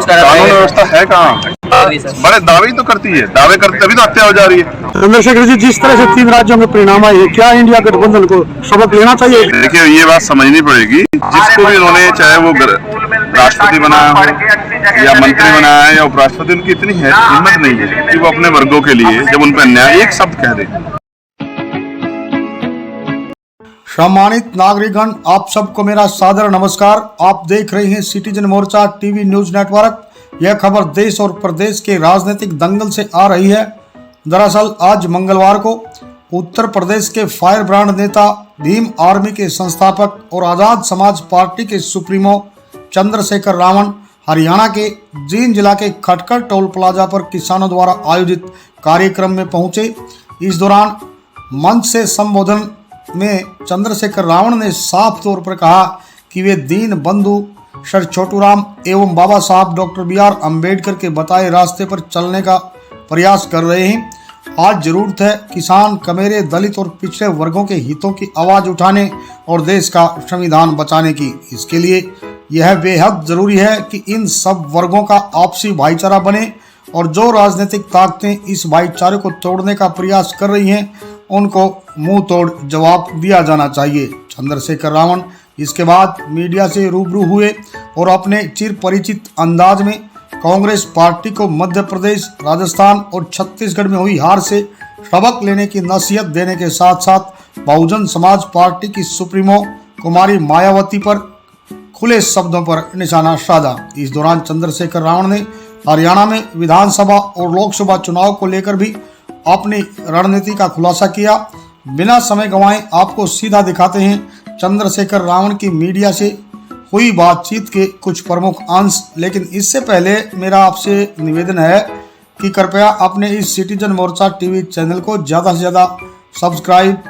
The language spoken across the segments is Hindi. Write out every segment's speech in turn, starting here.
कुछ कर कानून व्यवस्था है कहाँ? बड़े दावे तो करती है, दावे करते तभी तो हत्या हो जा रही है। चंद्रशेखर जी, जिस तरह से 3 राज्यों में परिणाम आए, क्या इंडिया गठबंधन को सबक लेना चाहिए? देखिए, ये बात समझनी पड़ेगी, जिसको भी उन्होंने, चाहे वो राष्ट्रपति बनाया हो या मंत्री बनाया है या उपराष्ट्रपति, उनकी इतनी हिम्मत नहीं है कि वो अपने वर्गों के लिए जब उन पर अन्याय एक शब्द कह दे। सम्मानित नागरिकगण, आप सबको मेरा सादर नमस्कार। आप देख रहे हैं सिटीजन मोर्चा टीवी न्यूज नेटवर्क। यह खबर देश और प्रदेश के राजनीतिक दंगल से आ रही है। दरअसल आज मंगलवार को उत्तर प्रदेश के फायर ब्रांड नेता, भीम आर्मी के संस्थापक और आजाद समाज पार्टी के सुप्रीमो चंद्रशेखर रावण हरियाणा के जींद जिला के खटकर टोल प्लाजा पर किसानों द्वारा आयोजित कार्यक्रम में पहुंचे। इस दौरान मंच से संबोधन में चंद्रशेखर रावण ने साफ तौर पर कहा कि वे दीन बंधु सर छोटूराम एवं बाबा साहब डॉक्टर BR अम्बेडकर के बताए रास्ते पर चलने का प्रयास कर रहे हैं। आज जरूरत है किसान, कमेरे, दलित और पिछड़े वर्गों के हितों की आवाज उठाने और देश का संविधान बचाने की। इसके लिए यह बेहद जरूरी है कि इन सब वर्गों का आपसी भाईचारा बने और जो राजनीतिक ताकतें इस भाईचारे को तोड़ने का प्रयास कर रही हैं, उनको मुंह तोड़ जवाब दिया जाना चाहिए। चंद्रशेखर रावण इसके बाद मीडिया से रूबरू हुए और अपने चिर परिचित अंदाज में कांग्रेस पार्टी को मध्य प्रदेश, राजस्थान और छत्तीसगढ़ में हुई हार से सबक लेने की नसीहत देने के साथ साथ बहुजन समाज पार्टी की सुप्रीमो कुमारी मायावती पर खुले शब्दों पर निशाना साधा। इस दौरान चंद्रशेखर रावण ने हरियाणा में विधानसभा और लोकसभा चुनाव को लेकर भी अपनी रणनीति का खुलासा किया। बिना समय गंवाए आपको सीधा दिखाते हैं चंद्रशेखर रावण की मीडिया से हुई बातचीत के कुछ प्रमुख अंश। लेकिन इससे पहले मेरा आपसे निवेदन है कि कृपया अपने इस सिटीजन मोर्चा टीवी चैनल को ज़्यादा से ज़्यादा सब्सक्राइब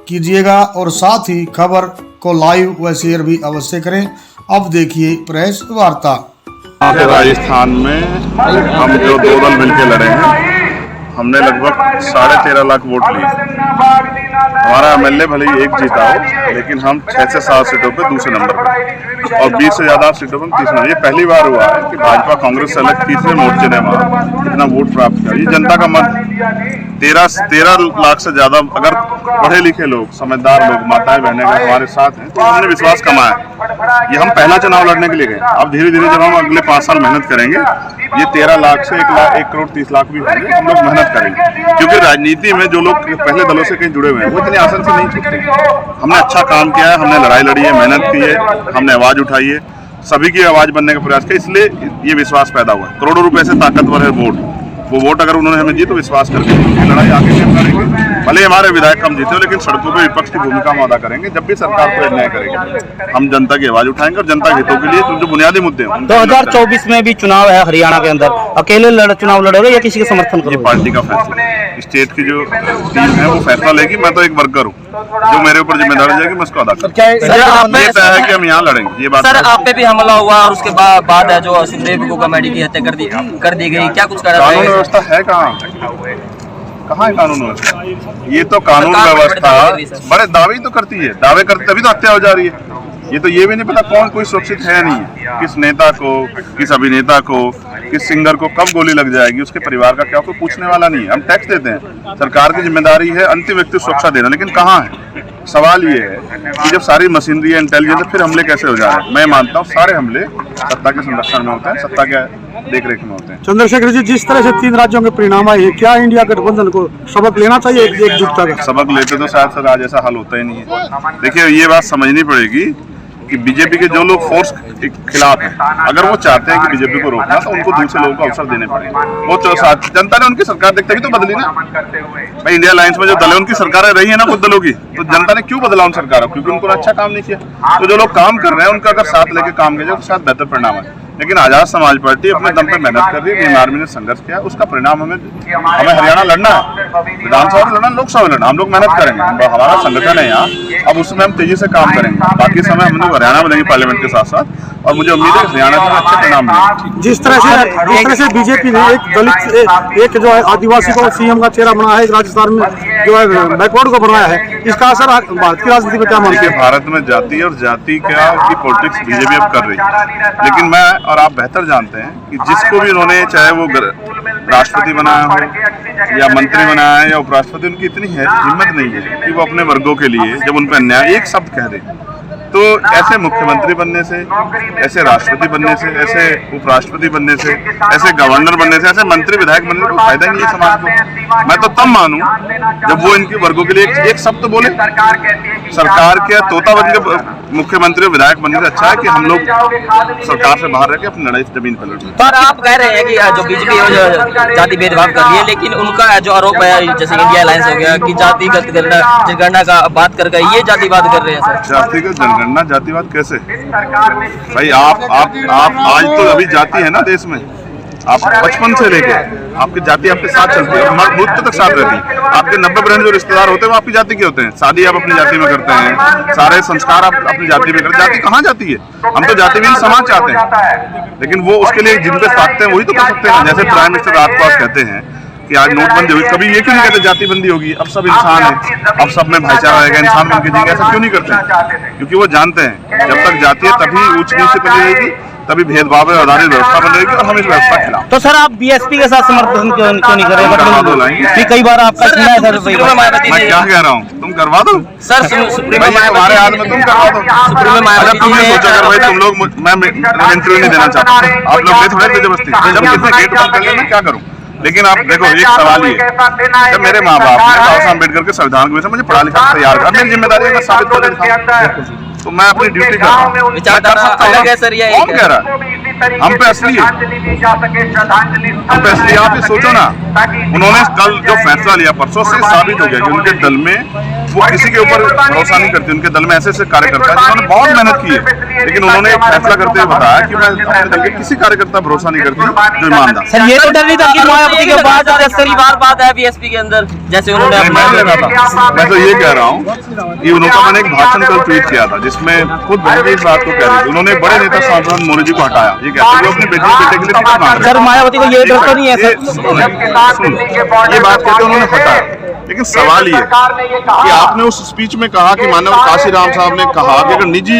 कीजिएगा और साथ ही खबर को लाइव व शेयर भी अवश्य करें। अब देखिए प्रेस वार्ता। राजस्थान में हम जो 2 दल मिलकर लड़े हैं, हमने लगभग 13.5 लाख वोट लिए। हमारा MLA भले ही एक जीता हो, लेकिन हम 6 से 7 सीटों पे दूसरे नंबर पर और 20 से ज़्यादा सीटों पर तीसरे नंबर। ये पहली बार हुआ है कि भाजपा कांग्रेस से अलग तीसरे मोर्चे ने इतना वोट प्राप्त किया। ये जनता का मत 13 लाख से ज़्यादा अगर पढ़े लिखे लोग, समझदार लोग, माताएं बहनें हमारे साथ हैं तो हमने विश्वास कमाया। ये हम पहला चुनाव लड़ने के लिए गए। अब धीरे धीरे जब हम अगले 5 साल मेहनत करेंगे, ये 13 लाख से 1 करोड़ 30 लाख भी होंगे। हम लोग मेहनत करेंगे, क्योंकि राजनीति में जो लोग पहले दलों से कहीं जुड़े हुए हैं वो इतनी आसान से नहीं छूटते। हमने अच्छा काम किया है, हमने लड़ाई लड़ी है, मेहनत की है, हमने आवाज़ उठाई है, सभी की आवाज़ बनने का प्रयास किया, इसलिए ये विश्वास पैदा हुआ। करोड़ों रुपए से ताकतवर है वोट। वो वोट अगर उन्होंने हमें दी तो विश्वास करके लड़ाई आगे भी हम लड़ेंगे। भले हमारे विधायक कम जीते हो, लेकिन सड़कों पर विपक्ष की भूमिका हम अदा करेंगे। जब भी सरकार को अन्याय करेगी, हम जनता की आवाज उठाएंगे और जनता के हितों के लिए जो बुनियादी मुद्दे हैं। 2024 में भी चुनाव है हरियाणा के अंदर, अकेले चुनाव लड़ोगे या किसी के समर्थन करोगे? ये पार्टी का फैसला, स्टेट की जो टीम है वो फैसला लेगी। मैं तो एक वर्कर हूँ, जो मेरे ऊपर जिम्मेदारी जाएगी मैं उसको अदा करूँगा। ये तय है कि हम यहाँ लड़ेंगे। ये बात सर, आप पे भी हमला हुआ और उसके बाद है जो सुखदेव गोगामेडी की हत्या कर दी गई, क्या कुछ कर? कानून व्यवस्था है कहाँ है कानून व्यवस्था? ये तो कानून व्यवस्था बड़े दावे तो करती है, दावे करते तभी तो हत्या हो जा रही है। ये तो ये भी नहीं पता कौन कोई सुरक्षित है नहीं, किस नेता को, किस अभिनेता को, किस सिंगर को कब गोली लग जाएगी, उसके परिवार का क्या, कोई पूछने वाला नहीं है। हम टैक्स देते हैं, सरकार की जिम्मेदारी है अंतिम व्यक्ति सुरक्षा देना, लेकिन कहाँ है? सवाल ये है कि जब सारी मशीनरी है, इंटेलिजेंस है, फिर हमले कैसे हो जा रहे हैं? मैं मानता हूँ सारे हमले सत्ता के संरक्षण में होते हैं, सत्ता के देखरेख में होते हैं। चंद्रशेखर जी, जिस तरह से 3 राज्यों के परिणाम आए, क्या इंडिया गठबंधन को सबक लेना चाहिए एकजुटता का? सबक लेते तो शायद सर आज ऐसा हल होता ही नहीं है। देखिए, ये बात समझनी पड़ेगी कि बीजेपी के जो लोग फोर्स के खिलाफ हैं, अगर वो चाहते हैं कि बीजेपी को रोकना, तो उनको दूसरे लोगों को अवसर देने पड़ेंगे। वो जनता ने उनकी सरकार देखते ही तो बदली ना भाई। इंडिया अलायंस में जो दल है उनकी सरकारें रही है ना कुछ दलों की, तो जनता ने क्यों बदला उन सरकारों? क्योंकि उनको अच्छा काम नहीं किया। तो जो लोग काम कर रहे हैं उनका अगर साथ लेके काम किया जाए तो शायद बेहतर परिणाम है। लेकिन आजाद समाज पार्टी अपने दम पे मेहनत कर रही है। भीम आर्मी ने संघर्ष किया, उसका परिणाम हमें हरियाणा लड़ना है, विधानसभा में लड़ना, लोकसभा में लड़ना। हम लोग मेहनत करेंगे, हमारा संगठन है यहाँ, अब उसमें हम तेजी से काम करेंगे। बाकी समय हम लोग हरियाणा में देंगे पार्लियामेंट के साथ साथ, और मुझे उम्मीद है हरियाणा में अच्छे परिणाम मिलेंगे। जिस तरह से बीजेपी ने एक दलित एक जो है आदिवासी को सीएम का चेहरा बनाया है, एक राजस्थान में जो है बैकवर्ड को बनाया है, इसका असर भारत की राजनीति में क्या मानते हैं? भारत में जाति और जाति की पॉलिटिक्स बीजेपी अब कर रही है, लेकिन मैं और आप बेहतर जानते हैं कि जिसको भी उन्होंने, चाहे वो राष्ट्रपति बनाया हो या मंत्री बनाया है या उपराष्ट्रपति, उनकी इतनी हिम्मत नहीं है कि वो अपने वर्गों के लिए जब उन पर अन्याय एक शब्द कह दे। तो ऐसे मुख्यमंत्री बनने से, ऐसे राष्ट्रपति बनने से, ऐसे उपराष्ट्रपति बनने से, ऐसे गवर्नर बनने से, ऐसे मंत्री विधायक बनने से कोई फायदा नहीं है समाज को। मैं तो तब मानूं जब वो इनके वर्गों के लिए एक शब्द बोले। सरकार के तोता बन के मुख्यमंत्री और विधायक बनने से अच्छा है कि हम लोग सरकार से बाहर रह के अपनी लड़ाई जमीन पर लड़ें। पर आप कह रहे हैं कि जो बीजेपी जाति भेदभाव कर रही है, लेकिन उनका जो आरोप है जैसे इंडिया अलायंस हो गया कि जातिगत जनगणना का बात कर गए, ये जातिवाद कर रहे हैं सर। जातिगत जनगणना जातिवाद कैसे? भाई आप आज तो अभी जाति है ना देश में, आप बचपन से लेके आपकी जाति आपके साथ चलती है, मृत्यु तक साथ रहती है। आपके 90% जो रिश्तेदार होते हैं वो आपकी जाति के होते हैं। शादी आप अपनी जाति में करते हैं, सारे संस्कार आप अपनी जाति में करते हैं। जाति कहाँ जाती है? हम तो जातिहीन समाज चाहते हैं, लेकिन वो उसके लिए जिन पे ताकते हैं वही तो कर सकते हैं। जैसे प्राइम मिनिस्टर राज पास कहते हैं कि आज नोटबंदी हुई, कभी ये क्यों नहीं कहते जातिबंदी होगी? अब सब इंसान है, अब सब में भाईचारा रहेगा, इंसान बन के जिएंगे। ऐसा क्यों नहीं करते? क्योंकि वो जानते हैं जब तक जाति है तभी ऊंच नीच से बनी रहेगी, तभी भेदभाव और आधारित व्यवस्था बनेगी और हम इस व्यवस्था के खिलाफ। तो सर आप बीएसपी के साथ समर्थन क्यों नहीं कर रहे? कई बार आपका सुना है सर। मैं क्या कह रहा हूँ, तुम करवा दो सर। हमारे हाथ में तुम करवा दो। तुमने सोचा कर भाई तुम लोग, मैं इंटरव्यू नहीं देना चाहता, आप लोग ले थोड़े जबरदस्ती, जब कितने गेट बंद कर मैं क्या करूँ? लेकिन आप देखो एक सवाल ही है, जब मेरे माँ बाप ने बाबा साहब अम्बेडकर के संविधान को मुझे पढ़ा लिखा तैयार कर, मेरी जिम्मेदारी है मैं साबित कर दिखाऊं, तो मैं अपनी ड्यूटी कर रहा हूँ। विचारधारा अलग है सर, ये कौन कह रहा है? हम पे असली है, हम पे असली। आप ये सोचो ना, उन्होंने कल जो फैसला लिया परसों से साबित हो गया कि उनके दल में वो किसी के ऊपर भरोसा नहीं करते। उनके दल में ऐसे ऐसे कार्यकर्ता हैं जिन्होंने बहुत मेहनत की है, लेकिन उन्होंने एक फैसला करते हुए बताया कि मैं अपने दल के किसी कार्यकर्ता भरोसा नहीं करती जो ईमानदार। सर ये तो डर नहीं था कि मायावती के बाद परिवार बात है बीएसपी के अंदर, जैसे उन्होंने मैं तो ये कह रहा हूँ कि उन्होंने मैंने एक भाषण कल ट्वीट किया था जिसमें खुद बहन इस बात को कह रही थी। उन्होंने बड़े नेता सांसद मोदी जी को हटाया, ये कहते हैं वो अपने बेटे के लिए टिकट मांग रहे हैं। सर मायावती को ये डर तो नहीं है सर? ये बात कहते उन्होंने हटाया, लेकिन सवाल ये कि आपने उस स्पीच में कहा कि मानव काशीराम साहब ने कहा कि अगर निजी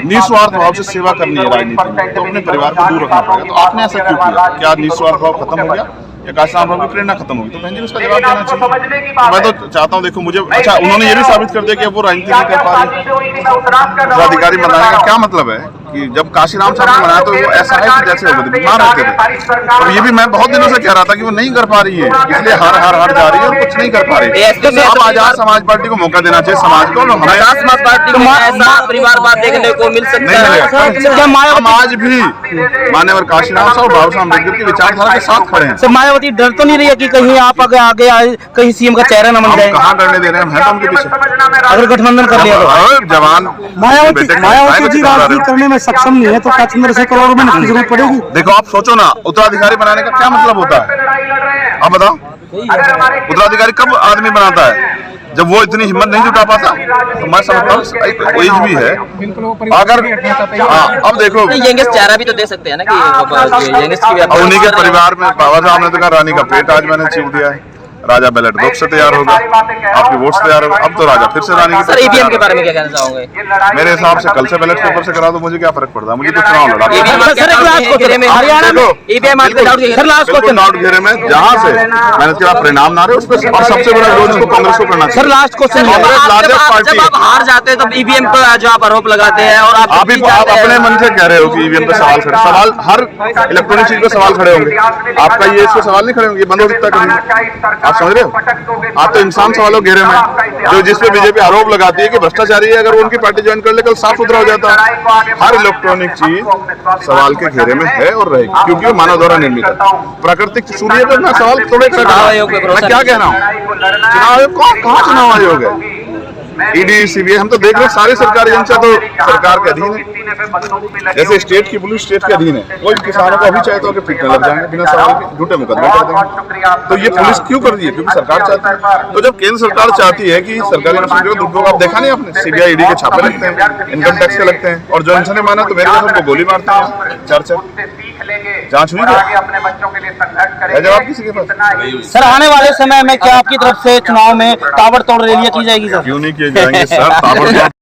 निस्वार्थ भाव से सेवा करनी है राजनीति में तो अपने परिवार को दूर रखना पड़ेगा। तो आपने ऐसा क्यों किया? क्या निस्वार्थ भाव खत्म हो गया या काशीराम साहब की प्रेरणा खत्म होगी? तो बहन जी उसका जवाब देना चाहिए। तो मैं तो चाहता हूँ, देखो मुझे अच्छा उन्होंने ये भी साबित कर दिया कि वो राजनीति नहीं कर पा रही। अधिकारी बनाने का क्या मतलब है कि जब काशीराम साहब ने बनाया तो वो ऐसा है कि जैसे बीमार रहते थे। और ये भी मैं बहुत दिनों से कह रहा था कि वो नहीं कर पा रही है, इसलिए हार जा रही है और कुछ नहीं कर पा रही है। अब आजाद समाज पार्टी को मौका देना चाहिए, समाज को। समाज पार्टी में ऐसा परिवारवाद देखने को मिल सकता है। हम आज भी मान्यवर काशीराम साहब बाबा साहब अम्बेडकर की विचारधारा के साथ खड़े हैं। सर मायावती डर तो नहीं रही है कि कहीं आप आगे आए कहीं सीएम का चेहरा न बन जाए? कहाँ करने दे रहे हैं, हम उनके पीछे। अगर गठबंधन कर लिया तो जवान मायावती जी राजनीति करने में सक्षम नहीं है तो क्या चंद्रशेखर और में की जरूरत पड़ेगी? देखो आप सोचो ना, उत्तराधिकारी बनाने का क्या मतलब होता है? आप बताओ, उत्तराधिकारी कब आदमी बनाता है? जब वो इतनी हिम्मत नहीं जुटा पाता। तो मैं समझता हूँ एज भी है अगर अब देखो यंगेस्ट चेहरा भी तो दे सकते हैं ना कि यंगेस्ट की भी। उन्हीं के परिवार में बाबा साहब ने तो कहा रानी का पेट आज मैंने छीन दिया है, राजा बैलेट बॉक्स से तैयार होगा, आपके वोट्स तैयार होगा, अब तो राजा फिर से रानी। सर ईवीएम के बारे में क्या कहना चाहोगे? मेरे हिसाब से कल से बैलेट पेपर से करा दो, मुझे क्या फर्क पड़ता है? मुझे तो चुनाव लड़ा। हरियाणा में ईवीएम डाउट घेरे में जहाँ से मेहनत के बाद परिणाम ना रहे उस पर, और सबसे बड़ा विरोध इसको कांग्रेस को करना चाहिए। Sir last question, Congress largest party. जब आप हार जाते हैं तब ईवीएम पर जो आप आरोप लगाते हैं और आप अपने मन से कह रहे हो कि ईवीएम पे सवाल खड़े, सवाल हर इलेक्ट्रॉनिक चीज पे सवाल खड़े होंगे, आपका ये इस पे सवाल नहीं खड़े होंगे, बंद हो सकता है कभी। आप समझ रहे हो? आप तो इंसान सवालों घेरे में जो जिसपे बीजेपी आरोप लगाती है कि भ्रष्टाचारी है, अगर वो उनकी पार्टी ज्वाइन कर ले कल साफ सुथरा हो जाता है। हर इलेक्ट्रॉनिक चीज सवाल के घेरे में है और रहेगी क्योंकि वो मानव द्वारा निर्मित है। प्राकृतिक सूर्य पे मैं सवाल थोड़े मैं क्या कह रहा हूँ, चुनाव आयोग कहाँ चुनाव आयोग है? ईडी सीबीआई हम तो देख रहे हैं सारी सरकारी एजेंसियां तो सरकार के अधीन है। जैसे स्टेट की पुलिस स्टेट के अधीन है, कोई किसानों को अभी चाहे तो पीटने लग जाएंगे बिना सवाल के, झूठे मुकदमे कर देंगे। तो ये पुलिस क्यों कर रही है? क्योंकि सरकार चाहती है। तो जब केंद्र सरकार चाहती है कि सरकारी यूनिवर्सिटी को दुर्योग, आप देखा नहीं आपने सीबीआई ईडी के छापे लगते हैं, इनकम टैक्स के लगते हैं, और जो इनसे नहीं माना तो मेरे जैसे उनको गोली मारते हैं। चर्चा जांच हुई है जवाब किसी के पास? सर आने वाले समय में क्या आपकी तरफ से चुनाव में ताबड़तोड़ रैलियां की जाएगी सर? क्यों नहीं किए जाएंगे सर, ताबड़तोड़